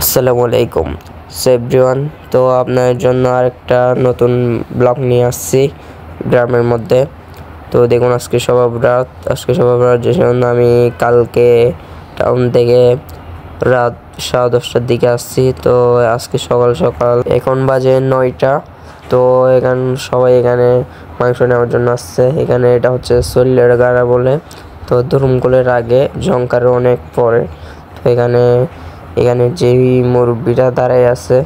আসসালামু আলাইকুম এভরিওয়ান। তো আপনার জন্য আরেকটা নতুন ব্লগ নিয়ে আসছি গ্রামের মধ্যে। তো দেখুন আজকে সবার যে জন্য আমি কালকে টাউন থেকে রাত 10:30টার দিকে আসছি। তো আজকে সকাল সকাল এখন বাজে 9টা। তো সবাই এখানে মাংস নেওয়ার জন্য আসছে। এখানে এটা হচ্ছে সল্লের গাড়া বলে। তো ধরুমকলের আগে জংকারের অনেক পরে। তো এখানে যেই মুরব্বীরা দাঁড়ায় আছে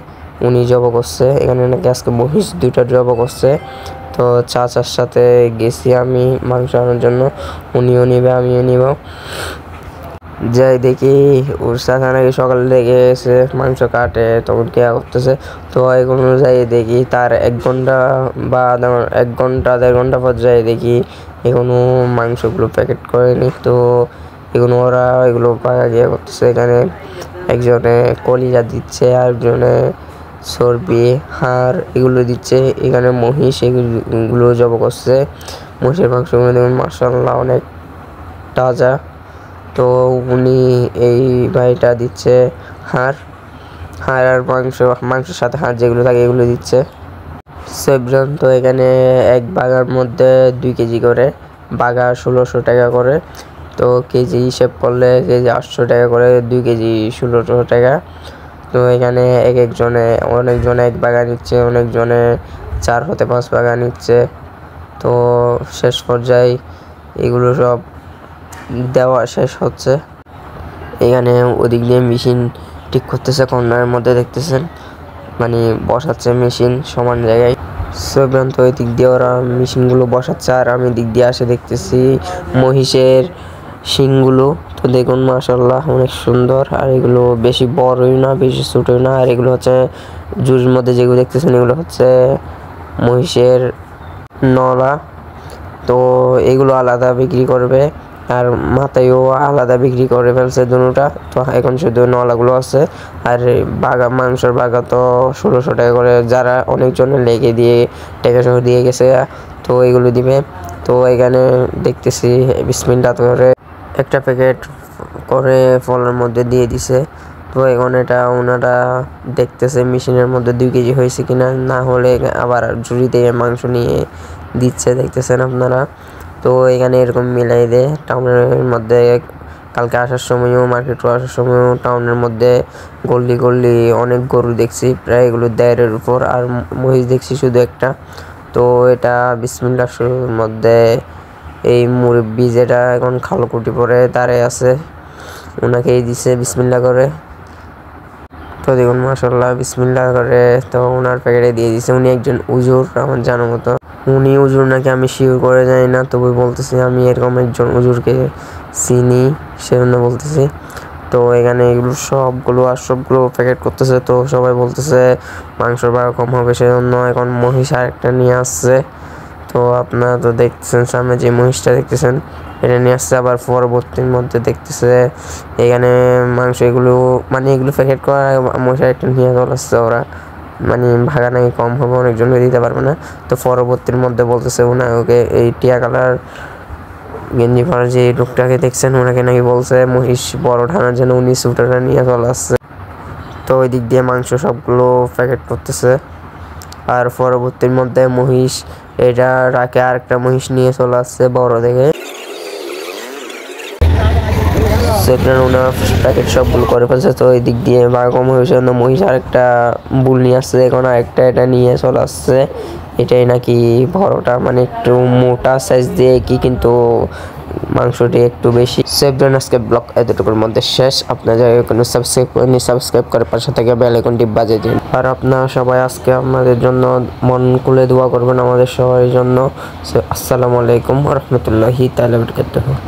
উনি জব করছে। এখানে নাকি আজকে মহিষ 2টা জব করছে। তো চাচার সাথে গেছি আমি মাংস আনার জন্য। উনিও নিবে, আমিও নিব। যাই দেখি ওর চাচা নাকি সকাল থেকে এসে মাংস কাটে, তখন কেয়া করতেছে। তো এগুলো যাই দেখি তার 1 ঘন্টা বা 1 ঘন্টা 1.5 ঘন্টা পর যাই দেখি এখনো মাংসগুলো প্যাকেট করেনি। তো ওরা এগুলো গিয়ে করতেছে। এখানে একজনে কলিজা দিচ্ছে, আরেকজনে চর্বি, হাড় এগুলো দিচ্ছে। এখানে মহিষ এগুলো জব করছে। মহিষের মাংসগুলো দেখুন মাশাআল্লাহ অনেক তাজা। তো উনি এই ভাইটা দিচ্ছে হাড় আর মাংসের সাথে হাড় যেগুলো থাকে এগুলো দিচ্ছে। সেবজন তো এখানে এক বাগার মধ্যে 2 কেজি করে, বাগা 1600 টাকা করে। তো কেজি হিসেব করলে কেজি 800 টাকা করে, 2 কেজি 1600 টাকা। তো এখানে অনেকজনে 1 বাগা নিচ্ছে, অনেকজনে 4 হতে 5 বাগা নিচ্ছে। তো শেষ পর্যায়ে এগুলো সব দেওয়া শেষ হচ্ছে। এখানে ওদিক দিয়ে মেশিন ঠিক করতেছে, কর্নারের মধ্যে দেখতেছেন, মানে বসাচ্ছে মেশিন সমান জায়গায়। সেভ্রান্ত ওই দিক দিয়ে ওরা মেশিনগুলো বসাচ্ছে, আর আমি দিক দিয়ে আসে দেখতেছি মহিষের শিংগুলো। তো দেখুন মাশাআল্লাহ অনেক সুন্দর। আর এগুলো বেশি বড়ই না, বেশি ছোটই না। আর এগুলো হচ্ছে জুর মধ্যে যেগুলো দেখতেছেন এগুলো হচ্ছে মহিষের নলা। তো এগুলো আলাদা বিক্রি করবে, আর মাথায়ও আলাদা বিক্রি করে ফেলছে দুটোটা। তো এখন শুধু নলাগুলো আছে। আর মাংসের বাগা তো 1600 টাকা করে, যারা অনেকজনে লেগে দিয়ে টাকা সহ দিয়ে গেছে। তো এগুলো দিবে। তো এখানে দেখতেছি বিসমিল্লাহ করে একটা প্যাকেট করে ফলের মধ্যে দিয়ে দিছে। তো এখন এটা ওনারা দেখতেছে মেশিনের মধ্যে 2 কেজি হয়েছে কিনা, না হলে আবার ঝুড়ি থেকে মাংস নিয়ে দিচ্ছে, দেখতেছেন আপনারা। তো এখানে এরকম মিলাই দেয় টাউনের মধ্যে। কালকে আসার সময়ও মার্কেট আসার সময়ও টাউনের মধ্যে গল্লি অনেক গরু দেখছি, প্রায় এগুলো 1.5-এর উপর। আর মহিষ দেখছি শুধু একটা। তো এটা বিসমিল্লাহর শুরুর মধ্যে এই মুরব্বি যেটা এখন খালকুটি পরে দাঁড়ায় আছে ওনাকেই দিছে বিসমিল্লাহ করে। তো দেখুন মাশাআল্লাহ বিসমিল্লাহ করে তো ওনার প্যাকেটে দিয়ে দিছে। উনি একজন উজুর আমার জানার মতো। উনি উজুর নাকি আমি শিওর করে যাই না, তবে বলতেছি আমি এরকম একজন উজুরকে চিনি, সেজন্য বলতেছি। তো এখানে এগুলো সবগুলো প্যাকেট করতেছে। তো সবাই বলতেছে মাংসের ভাড়া কম হবে, সেজন্য এখন মহিষ আরেকটা নিয়ে আসছে। তো আপনারা তো দেখতেছেন সামনে যে মহিষটা দেখতেছেন এটা নিয়ে আসছে। আবার পরবর্তীর মধ্যে দেখতেছে এখানে মাংস এগুলো প্যাকেট করা মহিষ একটা নিয়ে চলে আসছে ওরা, মানে ভাগা নাকি কম হবে, অনেকজনকে দিতে পারবে না। তো পরবর্তীর মধ্যে বলতেছে ওকে এই টিয়া কালার গেঞ্জি পরা যে লোকটাকে দেখছেন ওনাকে নাকি বলছে মহিষ বড় ঠানার জন্য উনি স্যুটারটা নিয়ে চলে আসছে। তো ওই দিক দিয়ে মাংস সবগুলো প্যাকেট করতেছে। আর পরবর্তীর মধ্যে মহিষ এটা রাখে আরেকটা মহিষ নিয়ে চলে আসছে বড় দেখে। ওনার প্যাকেট সবগুলো করে ফেলছে। তো এই দিক দিয়ে বাঘ মহিষ আরেকটা বুল নিয়ে আসছে, এখন আরেকটা এটা নিয়ে চলে আসছে। এটাই নাকি বড়টা, মানে একটু মোটা সাইজ দিয়ে কি, কিন্তু মাংসটি একটু বেশি। সেভজন আজকে ব্লগ এতটুকুর মধ্যে শেষ। আপনারা কোনো সাবস্ক্রাইব করে পাশে থেকে বেল আইকনটি বাজিয়ে দিন। আর আপনারা সবাই আজকে আমাদের জন্য মন খুলে দোয়া করবেন আমাদের সবার জন্য। আসসালামু আলাইকুম ওয়া রাহমাতুল্লাহি তাআলা ওয়া বারাকাতুহু।